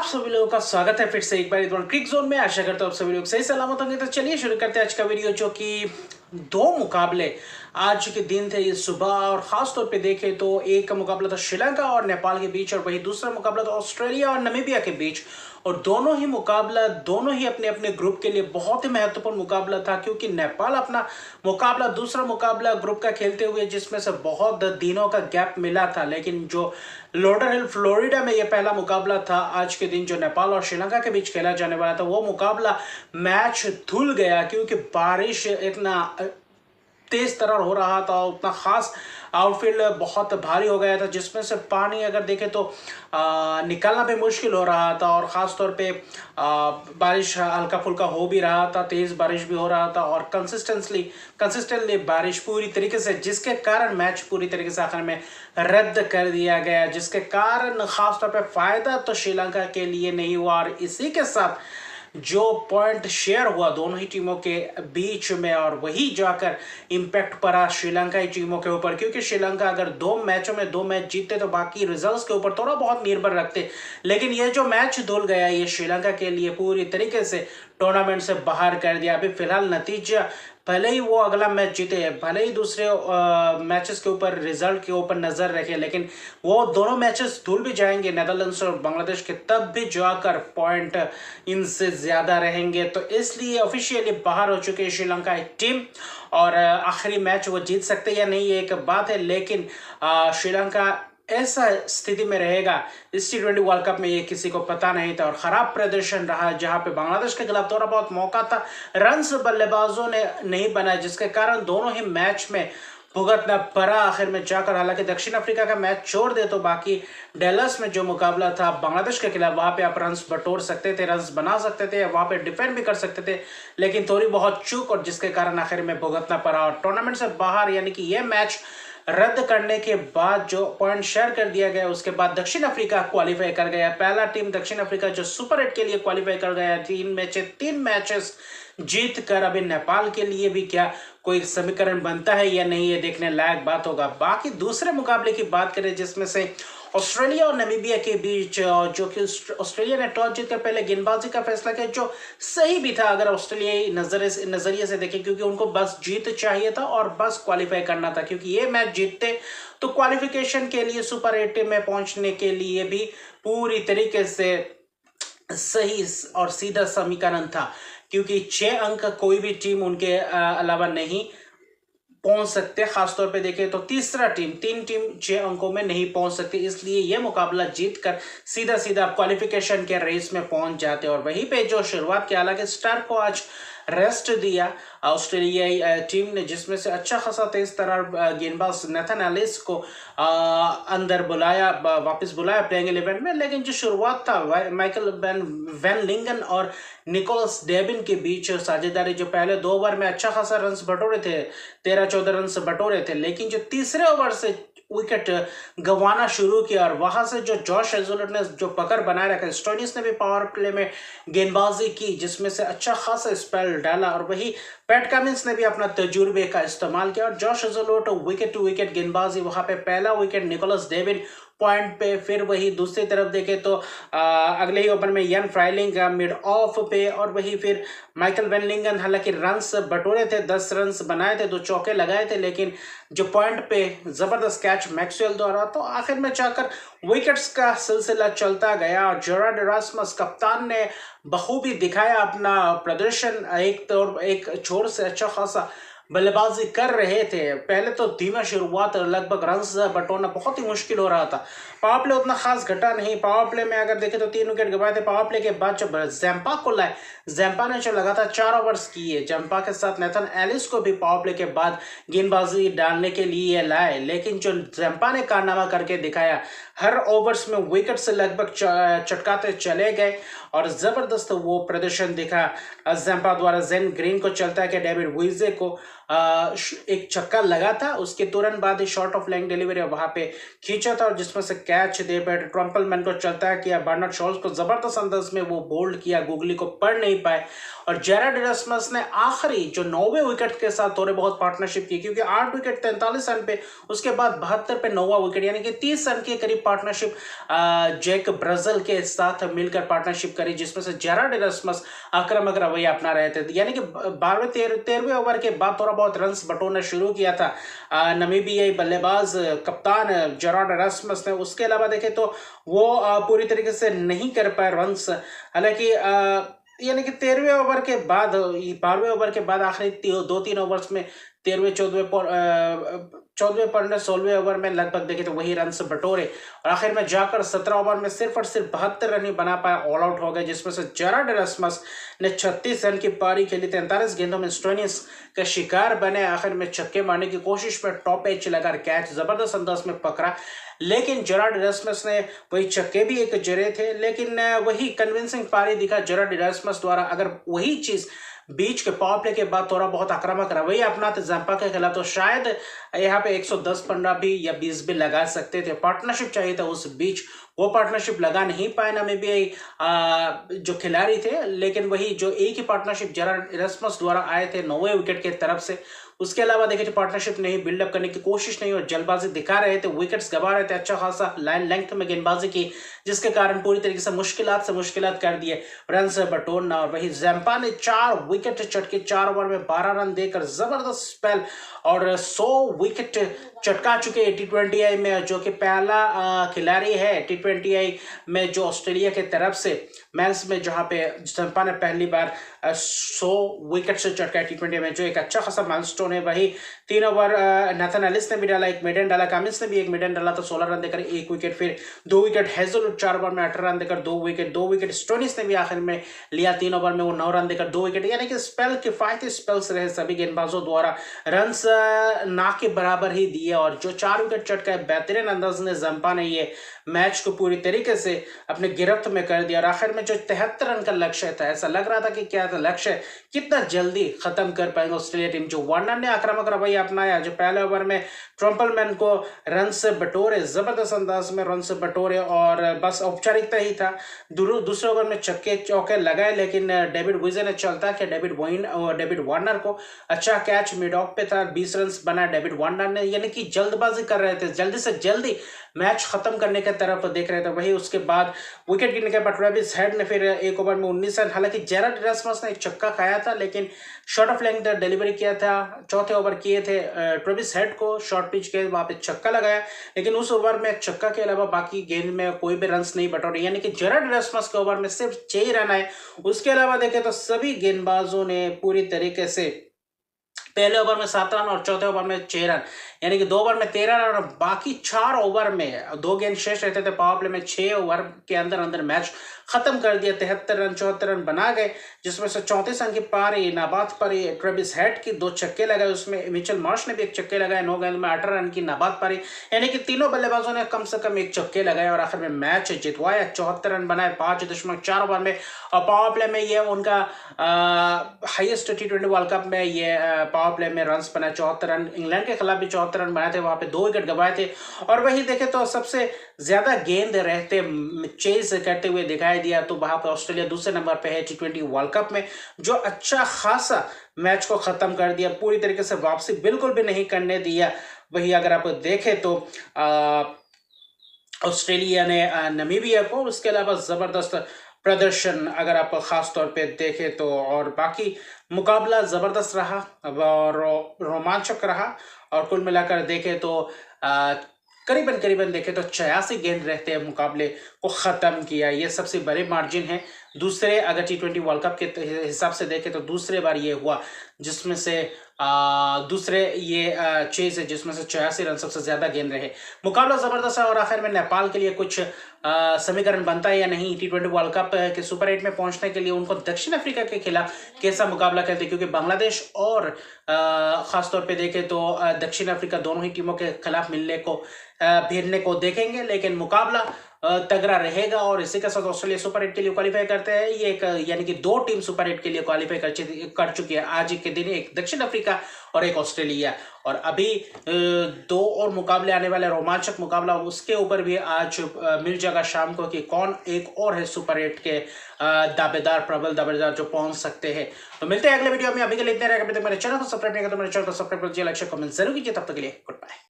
सभी लोगों का स्वागत है फिर से एक बार क्रिक जोन में। आशा करता हूँ आप सभी लोग सही सलामत होंगे। तो चलिए शुरू करते हैं आज का वीडियो, जो कि दो मुकाबले आज के दिन थे ये सुबह, और खास तौर पे देखें तो एक का मुकाबला था श्रीलंका और नेपाल के बीच, और वही दूसरा मुकाबला था ऑस्ट्रेलिया और नामीबिया के बीच। और दोनों ही अपने अपने ग्रुप के लिए बहुत ही महत्वपूर्ण मुकाबला था, क्योंकि नेपाल अपना दूसरा मुकाबला ग्रुप का खेलते हुए, जिसमें से बहुत दिनों का गैप मिला था, लेकिन जो लॉडरहिल फ्लोरिडा में यह पहला मुकाबला था आज के दिन जो नेपाल और श्रीलंका के बीच खेला जाने वाला था, वो मुकाबला मैच धुल गया, क्योंकि बारिश इतना तेज तरह हो रहा था, उतना खास आउटफील्ड बहुत भारी हो गया था, जिसमें से पानी अगर देखें तो निकालना भी मुश्किल हो रहा था। और ख़ास तौर पे बारिश हल्का फुल्का हो भी रहा था, तेज़ बारिश भी हो रहा था, और कंसिस्टेंटली बारिश पूरी तरीके से, जिसके कारण मैच पूरी तरीके से आखिर में रद्द कर दिया गया, जिसके कारण ख़ास तौर पे फ़ायदा तो श्रीलंका के लिए नहीं हुआ। और इसी के साथ जो पॉइंट शेयर हुआ दोनों ही टीमों के बीच में, और वही जाकर इम्पैक्ट पड़ा श्रीलंकाई टीमों के ऊपर, क्योंकि श्रीलंका अगर दो मैचों में 2 मैच जीतते तो बाकी रिजल्ट्स के ऊपर थोड़ा बहुत निर्भर रखते, लेकिन ये जो मैच धुल गया ये श्रीलंका के लिए पूरी तरीके से टूर्नामेंट से बाहर कर दिया। अभी फिलहाल नतीजा, भले ही वो अगला मैच जीते, भले ही दूसरे मैचेस के ऊपर रिजल्ट के ऊपर नजर रखे, लेकिन वो दोनों मैचेस धुल भी जाएंगे नेदरलैंड्स और बांग्लादेश के, तब भी जाकर पॉइंट इनसे ज्यादा रहेंगे। तो इसलिए ऑफिशियली बाहर हो चुके श्रीलंका टीम, और आखिरी मैच वो जीत सकते या नहीं ये एक बात है, लेकिन श्रीलंका ऐसा स्थिति में रहेगा इस T20 वर्ल्ड कप में ये किसी को पता नहीं था। और खराब प्रदर्शन रहा, जहां पे बांग्लादेश के खिलाफ थोड़ा बहुत मौका था, रन्स बल्लेबाजों ने नहीं बनाए, जिसके कारण दोनों ही मैच में भुगतना पड़ा आखिर में जाकर। हालांकि दक्षिण अफ्रीका का मैच छोड़ दे तो बाकी डेलस में जो मुकाबला था बांग्लादेश के खिलाफ, वहां पे आप रन्स बटोर सकते थे, रन्स बना सकते थे, वहां पे डिफेंड भी कर सकते थे, लेकिन थोड़ी बहुत चूक, और जिसके कारण आखिर में भुगतना पड़ा और टूर्नामेंट से बाहर, यानी कि यह मैच रद्द करने के बाद जो पॉइंट शेयर कर दिया गया, उसके बाद दक्षिण अफ्रीका क्वालिफाई कर गया। पहला टीम दक्षिण अफ्रीका जो सुपर 8 के लिए क्वालिफाई कर गया, 3 मैचेस जीत कर। अभी नेपाल के लिए भी क्या कोई समीकरण बनता है या नहीं, ये देखने लायक बात होगा। बाकी दूसरे मुकाबले की बात करें, जिसमें से ऑस्ट्रेलिया और नामीबिया के बीच, जो कि ऑस्ट्रेलिया ने टॉस जीतकर पहले गेंदबाजी का फैसला किया, जो सही भी था अगर ऑस्ट्रेलियाई नजरिए से देखें, क्योंकि उनको बस जीत चाहिए था और बस क्वालिफाई करना था, क्योंकि ये मैच जीतते तो क्वालिफिकेशन के लिए सुपर 8 में पहुंचने के लिए भी पूरी तरीके से सही और सीधा समीकरण था, क्योंकि 6 अंक कोई भी टीम उनके अलावा नहीं पहुंच सकते। खासतौर पे देखें तो तीन टीम 6 अंकों में नहीं पहुंच सकती, इसलिए यह मुकाबला जीतकर सीधा क्वालिफिकेशन के रेस में पहुंच जाते। और वहीं पे जो शुरुआत की, हालांकि स्टार्क को आज रेस्ट दिया ऑस्ट्रेलियाई टीम ने, जिसमें से अच्छा खासा तेज तरह गेंदबाज नेथन एलिस को अंदर वापस बुलाया प्लेइंग 11 में। लेकिन जो शुरुआत था माइकल वैन लिंगन और निकोलस डेबिन के बीच साझेदारी, जो पहले 2 ओवर में अच्छा खासा रन बटोरे थे, 13-14 रन बटोरे थे, लेकिन जो तीसरे ओवर से विकेट गंवाना शुरू किया, और वहां से जो जॉश हेजलवुड ने जो पकड़ बनाए रखा, स्टोइनिस ने भी पावर प्ले में गेंदबाजी की, जिसमें से अच्छा खासा स्पेल डाला, और वही पैट कमिंस ने भी अपना तजुर्बे का इस्तेमाल किया, और Josh Hazlewood wicket to wicket गेंदबाजी, वहां पे पहला विकेट निकोलस डेविन पॉइंट पे। फिर वही दूसरी तरफ देखे तो अगले ही ओवर में यन फ्राइलिंग का मिड ऑफ पे, और वही फिर माइकल वैन लिंगन, हालांकि रन्स बटोरे थे, 10 रन्स बनाए थे, 2 चौके लगाए थे, लेकिन जो पॉइंट पे जबरदस्त कैच मैक्सवेल द्वारा, तो आखिर में जाकर विकेट्स का सिलसिला चलता गया। और जेरार्ड एरास्मस कप्तान ने बखूबी दिखाया अपना प्रदर्शन, एक छोर से अच्छा खासा बल्लेबाजी कर रहे थे। पहले तो धीमा शुरुआत, लगभग रन्स बटोरना बहुत ही मुश्किल हो रहा था। पावर प्ले उतना खास घटा नहीं, पावर प्ले में अगर देखें तो 3 विकेट गंवाए थे। पावर प्ले के बाद जब जैम्पा को लाए, जैम्पा ने जो लगातार 4 ओवर्स किए, जैम्पा के साथ नेथन एलिस को भी पावर प्ले के बाद गेंदबाजी डालने के लिए लाए, लेकिन जो जैम्पा ने कारनामा करके दिखाया, हर ओवर्स में विकेट से लगभग चटकाते चले गए, और जबरदस्त वो प्रदर्शन दिखा जैम्पा द्वारा। जेन ग्रीन को चलता है कि डेविड विजे को एक छक्का लगा था, उसके तुरंत बाद ही शॉर्ट ऑफ लेंथ डिलीवरी वहां पे खींचा था और जिसमें से कैच दे बैठे ट्रम्पलमैन को चलता है किया, बर्नार्ड शॉल्स को जबरदस्त अंदाज में वो बोल्ड किया, गुगली को पढ़ नहीं पाए और जेराड इरास्मस ने आखिरी जो 9वें विकेट के साथ थोड़े बहुत पार्टनरशिप की, क्योंकि 8 विकेट 43 रन पे, उसके बाद 72 पे 9वां विकेट, यानी कि 30 रन के करीब पार्टनरशिप जैक ब्राजील के साथ मिलकर पार्टनरशिप करी, जिसमें से जेराड इरास्मस आक्रामक रवैया अपना रहे थे, यानी कि 12वें ओवर के बाद थोड़ा बहुत रन बटोरना शुरू किया था नमीबियाई बल्लेबाज कप्तान जेराड इरास्मस ने। उसके अलावा देखें तो वो पूरी तरीके से नहीं कर पाए रन, हालांकि यानी कि 13वें ओवर के बाद 12वें ओवर के बाद आखिरी 2-3 ओवर्स में 13वें 14वें 15वें 16वें ओवर में लगभग देखे तो वही रन से बटोरे और आखिर में जाकर 17 ओवर में सिर्फ और सिर्फ 72 रन ही बना पाया, ऑल आउट हो गए, जिसमें से जेराड इरास्मस ने 36 रन की पारी खेली, 43 गेंदों में स्टोइनिस का शिकार बने, आखिर में छक्के मारने की कोशिश में टॉप एज लगाकर कैच जबरदस्त अंदाज में पकड़ा, लेकिन जेराड इरास्मस ने वही छक्के भी एक जरे थे, लेकिन वही कन्विंसिंग पारी दिखा जेराड इरास्मस द्वारा। अगर वही चीज बीच के पावर प्ले के बाद थोड़ा बहुत आक्रामक रवैया अपनाते जंपा के खिलाफ तो शायद यहाँ पे 110-15 भी या 20 भी लगा सकते थे। पार्टनरशिप चाहिए था उस बीच, वो पार्टनरशिप लगा नहीं पाए नामीबियाई जो खिलाड़ी थे, लेकिन वही जो एक ही पार्टनरशिप जेराड इरास्मस द्वारा आए थे 9वें विकेट की तरफ से, उसके अलावा देखिए पार्टनरशिप नहीं, बिल्डअप करने की कोशिश नहीं और जल्दबाजी दिखा रहे थे, विकेट्स गवा रहे थे, अच्छा खासा लाइन लेंथ में गेंदबाजी की, जिसके कारण पूरी तरीके से मुश्किलात कर दिए रन से बटोरना। और वही जंपा ने 4 विकेट चटके 4 ओवर में 12 रन देकर जबरदस्त स्पेल और 100 विकेट चटका चुके T20I में, जो कि पहला खिलाड़ी है T20I में जो ऑस्ट्रेलिया के तरफ से मेंस में जहां पे जंपा ने पहली बार 100 विकेट से चटका T20I में, जो एक अच्छा खासा माइलस्टोन है। वही 3 ओवर नाथन एलिस ने भी डाला, एक मेडन डाला, कामिंस ने भी एक मेडन डाला, तो 16 रन देकर 1 विकेट, फिर 2 विकेट हेजलवुड 4 ओवर में 18 रन देकर 2 विकेट स्टोइनिस ने भी आखिर में लिया 3 ओवर में वो 9 रन देकर 2 विकेट, यानी कि स्पेल किफायती स्पेल्स रहे सभी गेंदबाजों द्वारा, रन ना के बराबर ही दिए और जो 4 विकेट चटका बेहतरीन अंदाज ने जंपा ने ये मैच को पूरी तरीके से अपने गिरफ्त में कर दिया और आखिर में जो 73 रन का लक्ष्य था, ऐसा लग रहा था कि क्या था लक्ष्य कितना जल्दी खत्म कर पाएंगे ऑस्ट्रेलिया टीम। जो वार्नर ने आक्रामक रवैया अपनाया, जो पहले ओवर में ट्रम्पलमैन को रन से बटोरे, जबरदस्त अंदाज में रन से बटोरे और बस औपचारिकता ही था, दूसरे ओवर में छक्के चौके लगाए, लेकिन डेविड विजे ने चलता कि डेविड वार्नर को अच्छा कैच मिड ऑफ पे था, 20 रन बना डेविड वार्नर ने, यानी कि जल्दबाजी कर रहे थे, जल्दी से जल्दी मैच खत्म करने के तरफ देख रहे थे। वही उसके बाद विकेट गिरने के बाद ट्रेविस हेड ने फिर 1 ओवर में 19 रन, हालांकि जेराड इरास्मस ने एक छक्का खाया था लेकिन शॉर्ट ऑफ लेंथ डिलीवरी किया था, चौथे ओवर किए थे ट्रेविस हेड को शॉर्ट पिच के, वहां पे छक्का लगाया, लेकिन उस ओवर में छक्का के अलावा बाकी गेंद में कोई भी रन नहीं बटोरे, यानी कि जेराड इरास्मस के ओवर में सिर्फ 6 रन आए। उसके अलावा देखें तो सभी गेंदबाजों ने पूरी तरीके से पहले ओवर में 7 रन और चौथे ओवर में 6 रन, यानी कि 2 ओवर में 13 रन और बाकी 4 ओवर में 2 गेंद शेष रहते थे पावर प्ले में, 6 ओवर के अंदर मैच खत्म कर दिया, 73 रन 74 रन बना गए, जिसमें से 34 रन की पारी नाबाद पारी ट्रेविस हेड की 2 छक्के लगाए, उसमें मिचेल मार्श ने भी एक छक्के लगाए, 9 गेंद में 18 रन की नाबाद पारी, यानी कि तीनों बल्लेबाजों ने कम से कम एक छक्के लगाए और आखिर में मैच जितवाया, 74 रन बनाए 5.4 ओवर में। और पावर प्ले में ये उनका हाईएस्ट T20 वर्ल्ड कप में ये पावर प्ले में रन बनाए, 74 रन, इंग्लैंड के खिलाफ भी 74 रन बनाए थे, वहां पे 2 विकेट गवाए थे और वही देखे तो सबसे ज्यादा गेंद रहते चेज करते हुए दिखाई दिया, तो वहां पर ऑस्ट्रेलिया दूसरे नंबर पे है T20 वर्ल्ड कप में, जो अच्छा खासा मैच को खत्म कर दिया, पूरी तरीके से वापसी बिल्कुल भी नहीं करने दिया। वही अगर आप देखें तो ऑस्ट्रेलिया ने नामीबिया को, उसके अलावा जबरदस्त प्रदर्शन अगर आप खास तौर पे देखें तो, और बाकी मुकाबला जबरदस्त रहा और रोमांचक रहा और कुल मिलाकर देखें तो करीबन देखें तो 86 गेंद रहते हैं मुकाबले को ख़त्म किया, ये सबसे बड़े मार्जिन है। दूसरे अगर T20 वर्ल्ड कप के हिसाब से देखें तो दूसरे बार ये हुआ जिसमें से दूसरे ये चेज है जिसमें से 86 रन सबसे ज्यादा गेंद रहे। मुकाबला जबरदस्त है और आखिर में नेपाल के लिए कुछ समीकरण बनता है या नहीं T20 वर्ल्ड कप के सुपर 8 में पहुंचने के लिए, उनको दक्षिण अफ्रीका के खिलाफ कैसा मुकाबला करते, क्योंकि बांग्लादेश और खासतौर पे देखें तो दक्षिण अफ्रीका दोनों ही टीमों के खिलाफ मिलने को भिड़ने को देखेंगे, लेकिन मुकाबला तगड़ा रहेगा और इसी के साथ ऑस्ट्रेलिया सुपर 8 के लिए क्वालिफाई करते हैं। ये एक यानी कि 2 टीम सुपर 8 के लिए क्वालिफाई कर चुकी है आज के दिन, एक दक्षिण अफ्रीका और एक ऑस्ट्रेलिया। और अभी 2 और मुकाबले आने वाले, रोमांचक मुकाबला, उसके ऊपर भी आज मिल जाएगा शाम को कि कौन एक और है सुपर 8 के दावेदार, प्रबल दावेदार जो पहुंच सकते हैं। तो मिलते हैं अगले वीडियो में, अभी के लिए इतने रहेगा। अभी तक मेरे चैनल को सब्सक्राइब नहीं किया तो मेरे चैनल को सब्सक्राइब कर दीजिए, लाइक शेयर कमेंट जरूर कीजिए। तब तक के लिए गुड बाय।